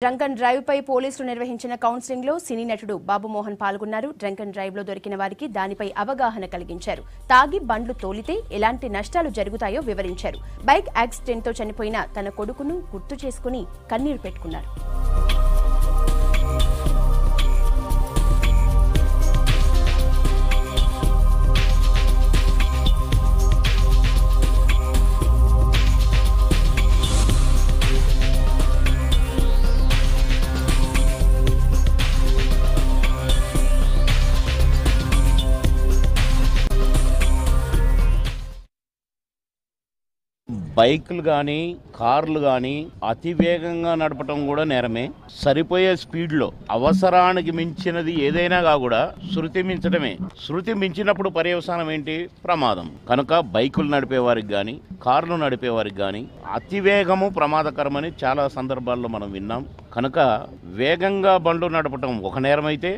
Drunk and drive పై పోలీసులు నిర్వహించిన counselling లో సినీ నటుడు బాబు మోహన్ పాల్గొన్నారు. డ్రంక్ అండ్ డ్రైవ్ లో దొరికిన వారికి దానిపై అవగాహన కలిగించారు. తాగి బండ్లు తోలితే ఎలాంటి నష్టాలు జరుగుతాయో వివరించారు. బైక్ యాక్సిడెంట్ తో చనిపోయిన తన కొడుకును గుర్తు చేసుకుని కన్నీరు పెట్టుకున్నారు. బైకులు కానీ కార్లు కానీ అతి వేగంగా నడపటం కూడా నేరమే. సరిపోయే స్పీడ్లో అవసరానికి మించినది ఏదైనా కూడా శృతి మించడమే. శృతి మించినప్పుడు పర్యవసానం ఏంటి? ప్రమాదం. కనుక బైకులు నడిపేవారికి కానీ కార్లు నడిపేవారికి కానీ అతి వేగము ప్రమాదకరమని చాలా సందర్భాల్లో మనం విన్నాం. కనుక వేగంగా బండ్లు నడపటం ఒక నేరమైతే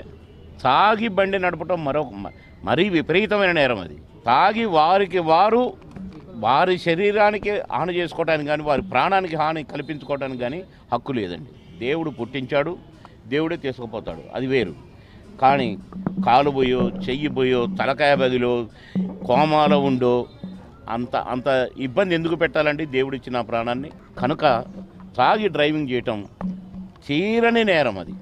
తాగి బండి నడపటం మరీ విపరీతమైన నేరం. అది తాగి వారి శరీరానికి హాని చేసుకోవడానికి కానీ వారి ప్రాణానికి హాని కల్పించుకోవడానికి కానీ హక్కు లేదండి. దేవుడు పుట్టించాడు, దేవుడే తీసుకుపోతాడు, అది వేరు. కానీ కాలు పోయో చెయ్యి పోయో తలకాయ బదిలో కోమాలో ఉండో అంత ఇబ్బంది ఎందుకు పెట్టాలండి దేవుడిచ్చిన ప్రాణాన్ని? కనుక తాగి డ్రైవింగ్ చేయటం తీరని నేరం. అది